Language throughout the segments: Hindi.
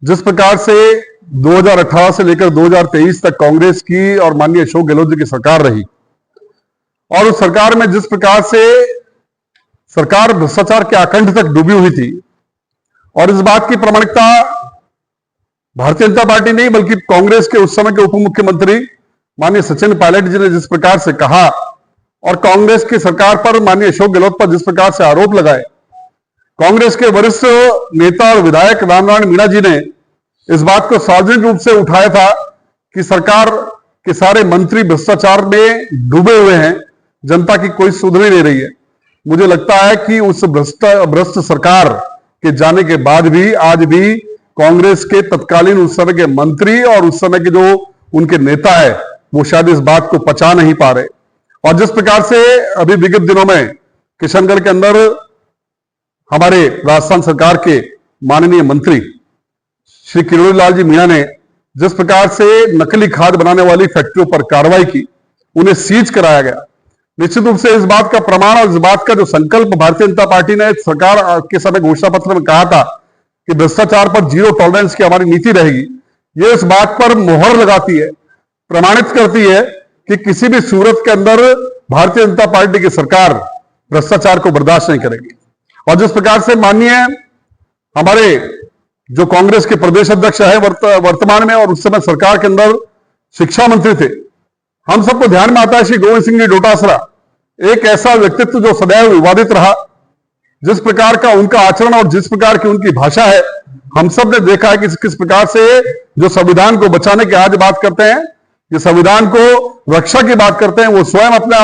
जिस प्रकार से 2018 से लेकर 2023 तक कांग्रेस की और माननीय अशोक गहलोत जी की सरकार रही और उस सरकार में जिस प्रकार से सरकार भ्रष्टाचार के आकंठ तक डूबी हुई थी और इस बात की प्रामाणिकता भारतीय जनता पार्टी नहीं बल्कि कांग्रेस के उस समय के उप मुख्यमंत्री माननीय सचिन पायलट जी ने जिस प्रकार से कहा और कांग्रेस की सरकार पर माननीय अशोक गहलोत पर जिस प्रकार से आरोप लगाए, कांग्रेस के वरिष्ठ नेता और विधायक रामनारायण मीणा जी ने इस बात को सार्वजनिक रूप से उठाया था कि सरकार के सारे मंत्री भ्रष्टाचार में डूबे हुए हैं, जनता की कोई सुध नहीं ले रही है। मुझे लगता है कि उस भ्रष्ट सरकार के जाने के बाद भी आज भी कांग्रेस के तत्कालीन उस समय के मंत्री और उस समय के जो उनके नेता है वो शायद इस बात को पचा नहीं पा रहे। और जिस प्रकार से अभी विगत दिनों में किशनगढ़ के अंदर हमारे राजस्थान सरकार के माननीय मंत्री श्री किरोड़ीलाल जी मीणा ने जिस प्रकार से नकली खाद बनाने वाली फैक्ट्रियों पर कार्रवाई की, उन्हें सीज कराया गया। निश्चित रूप से इस बात का प्रमाण और इस बात का जो संकल्प भारतीय जनता पार्टी ने सरकार के समय घोषणा पत्र में कहा था कि भ्रष्टाचार पर जीरो टॉलरेंस की हमारी नीति रहेगी, ये इस बात पर मोहर लगाती है, प्रमाणित करती है कि किसी भी सूरत के अंदर भारतीय जनता पार्टी की सरकार भ्रष्टाचार को बर्दाश्त नहीं करेगी। और जिस प्रकार से माननीय हमारे जो कांग्रेस के प्रदेश अध्यक्ष है वर्तमान में और उस समय सरकार के अंदर शिक्षा मंत्री थे, हम सबको ध्यान में आता है श्री गोविंद सिंह जी डोटासरा, एक ऐसा व्यक्तित्व जो सदैव विवादित रहा। जिस प्रकार का उनका आचरण और जिस प्रकार की उनकी भाषा है, हम सब ने देखा है कि किस प्रकार से जो संविधान को बचाने की आज बात करते हैं, ये संविधान को रक्षा की बात करते हैं, वो स्वयं अपना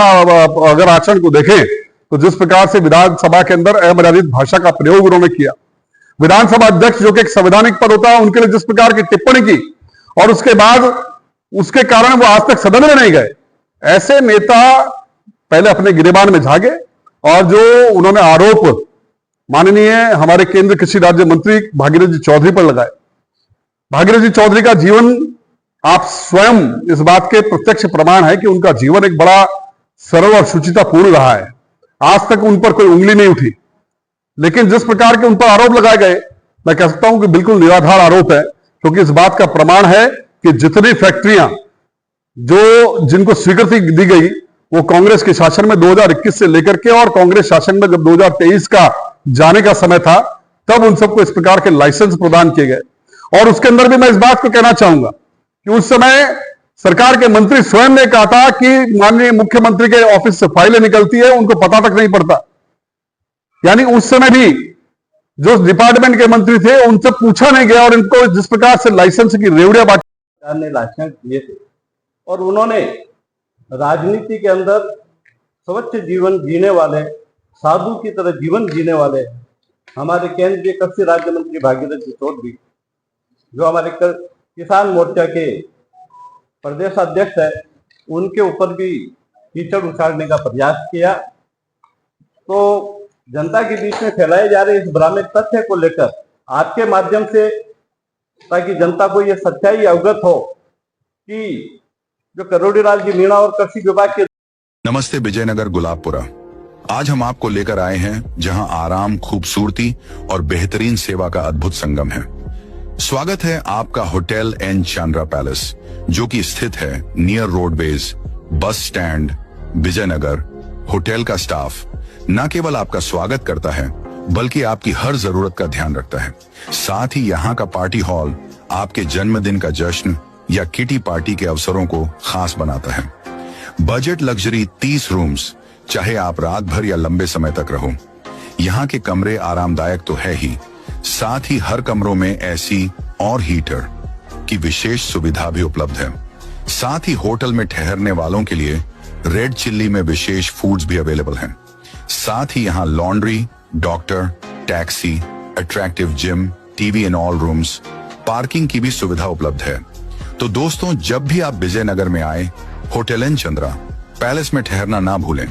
अगर आचरण को देखें तो जिस प्रकार से विधानसभा के अंदर अमर्यादित भाषा का प्रयोग उन्होंने किया, विधानसभा अध्यक्ष जो कि एक संवैधानिक पद होता है उनके लिए जिस प्रकार की टिप्पणी की और उसके बाद उसके कारण वो आज तक सदन में नहीं गए, ऐसे नेता पहले अपने गिरेबान में झागे। और जो उन्होंने आरोप माननीय हमारे केंद्रीय कृषि राज्य मंत्री भागीरथ जी चौधरी पर लगाए, भागीरथ जी चौधरी का जीवन आप स्वयं इस बात के प्रत्यक्ष प्रमाण है कि उनका जीवन एक बड़ा सरल और शुचितापूर्ण रहा है, आज तक उन पर कोई उंगली नहीं उठी। लेकिन जिस प्रकार के उन पर आरोप लगाए गए, मैं कह सकता हूं कि बिल्कुल निराधार आरोप है, क्योंकि इस बात का प्रमाण है कि जितनी फैक्ट्रियां जिनको स्वीकृति दी गई वो कांग्रेस के शासन में 2021 से लेकर के और कांग्रेस शासन में जब 2023 का जाने का समय था तब उन सबको इस प्रकार के लाइसेंस प्रदान किए गए। और उसके अंदर भी मैं इस बात को कहना चाहूंगा कि उस समय सरकार के मंत्री स्वयं ने कहा था कि माननीय मुख्यमंत्री के ऑफिस से फाइलें निकलती है, उनको पता तक नहीं पड़ता। यानी उस समय भी जो डिपार्टमेंट के मंत्री थे उनसे पूछा नहीं गया और इनको जिस प्रकार से लाइसेंस की रेवड़ियां बांटी ने लाइसेंस दिए थे और उन्होंने राजनीति के अंदर स्वच्छ जीवन जीने वाले, साधु की तरह जीवन जीने वाले हमारे केंद्रीय कृषि राज्य मंत्री भागीरथ जी चौधरी, जो हमारे किसान मोर्चा के प्रदेश अध्यक्ष है, उनके ऊपर भी कीचड़ उछालने का प्रयास किया। तो जनता के बीच में फैलाए जा रहे इस भ्रामक तथ्य को लेकर आपके माध्यम से, ताकि जनता को यह सच्चाई अवगत हो कि जो किरोड़ीलाल जी मीणा और कृषि विभाग के। नमस्ते विजयनगर गुलाबपुरा, आज हम आपको लेकर आए हैं जहां आराम, खूबसूरती और बेहतरीन सेवा का अद्भुत संगम है। स्वागत है आपका होटल एन चांद्रा पैलेस, जो कि स्थित है near roadways, bus stand, Vijaynagar. Hotel का स्टाफ न केवल आपका स्वागत करता है बल्कि आपकी हर जरूरत का ध्यान रखता है। साथ ही यहाँ का पार्टी हॉल आपके जन्मदिन का जश्न या किटी पार्टी के अवसरों को खास बनाता है। बजट लग्जरी 30 रूम्स, चाहे आप रात भर या लंबे समय तक रहो। यहाँ के कमरे आरामदायक तो है ही, साथ ही हर कमरों में एसी और हीटर की विशेष सुविधा भी उपलब्ध है। साथ ही होटल में ठहरने वालों के लिए रेड चिल्ली में विशेष फूड्स भी अवेलेबल हैं। साथ ही यहाँ laundry, doctor, taxi, attractive gym, TV in all rooms, parking की भी सुविधा उपलब्ध है। तो दोस्तों, जब भी आप विजयनगर में आए, होटल एन चंद्रा पैलेस में ठहरना ना भूलें।